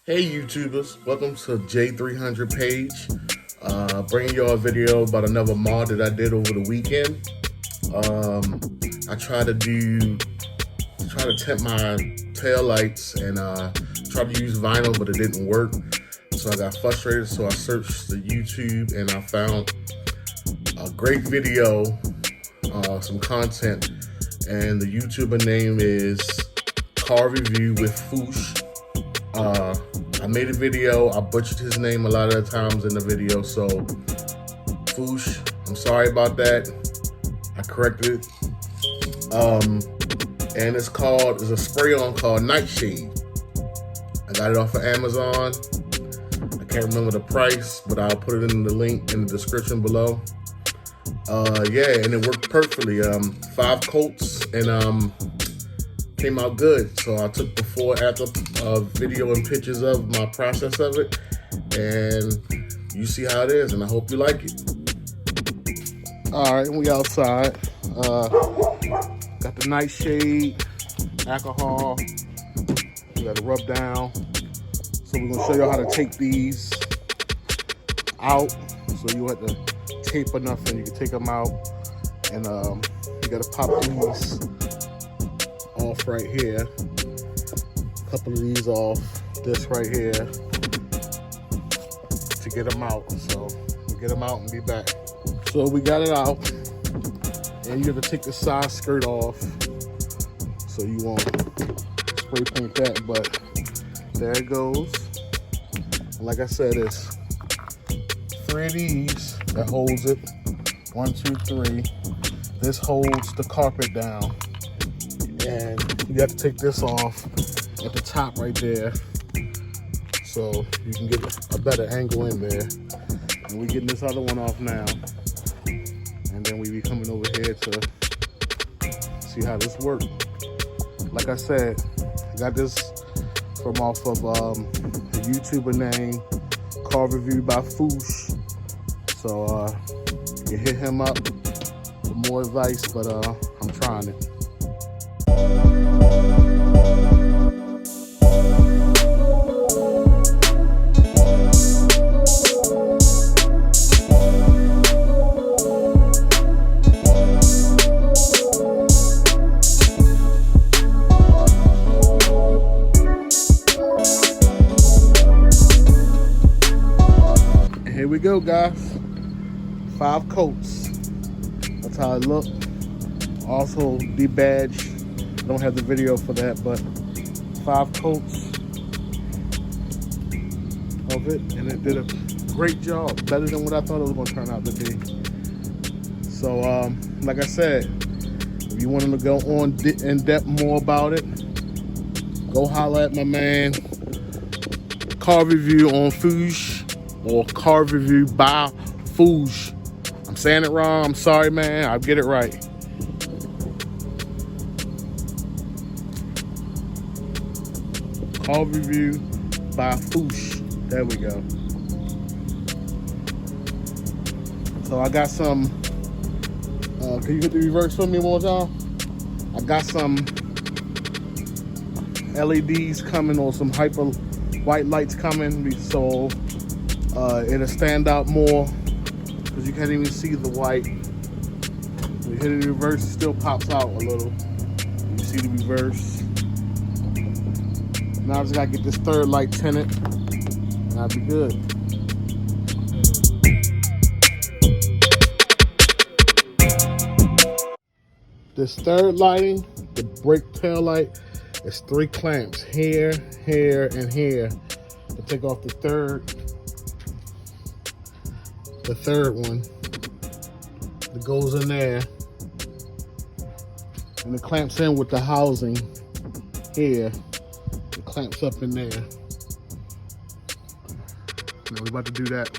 Hey YouTubers, welcome to J300 page. Bringing y'all a video about another mod that I did over the weekend. I tried to tint my tail lights and tried to use vinyl, but it didn't work. So I got frustrated, so I searched the YouTube and I found a great video, some content, and the YouTuber name is Car Review with Fuush. I made a video. I butchered his name a lot of the times in the video, so Fuush, I'm sorry about that. I corrected it. And it's a spray-on called Nightshade. I got it off of Amazon. I can't remember the price, but I'll put it in the link in the description below. Yeah, and it worked perfectly. 5 coats and came out good. So I took before after video and pictures of my process of it, and you see how it is, and I hope you like it. All right, we outside. Got the Nightshade alcohol. We got to rub down. So we're gonna show you how to take these out. So you have to tape enough and you can take them out, and you got to pop these off right here. A couple of these off, this right here, to get them out. So we'll get them out and be back. So we got it out, and you have to take the side skirt off, so you won't spray paint that, but there it goes. And like I said, it's 3 of these that holds it. 1, 2, 3. This holds the carpet down. And you have to take this off at the top right there, so you can get a better angle in there. And we're getting this other one off now, and then we be coming over here to see how this works. Like I said, I got this from off of a YouTuber named Car Review by Fuush. So you can hit him up for more advice, but I'm trying it. And here we go, guys. 5 coats. That's how it look. Also debadged. Don't have the video for that, but 5 coats of it, and it did a great job, better than what I thought it was going to turn out to be. So like I said, if you want to go on in depth more about it, go holler at my man Car Review on Fuush, or Car Review by Fuush. I'm saying it wrong, I'm sorry, man. I'll get it right. Car Review by Fuush. There we go. So I got some, can you hit the reverse for me one more time? I got some LEDs coming, or some hyper white lights coming, so it'll stand out more, because you can't even see the white. When you hit it in reverse, it still pops out a little. You see the reverse. Now I just gotta get this third light tinted, and I'll be good. This third lighting, the brake tail light, is 3 clamps here, here, and here to take off the third one that goes in there, and it clamps in with the housing here. Clamps up in there. Now we're about to do that.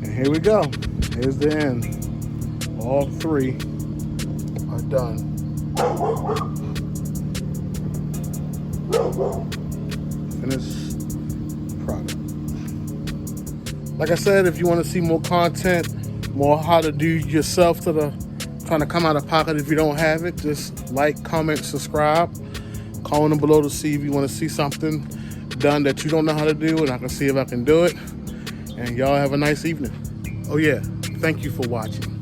And here we go. Here's the end. All 3 are done. Finished product. Like I said, if you want to see more content, more how to do yourself to the trying to come out of pocket if you don't have it, just like, comment, subscribe. Comment below to see if you want to see something done that you don't know how to do, and I can see if I can do it. And y'all have a nice evening. Oh yeah, thank you for watching.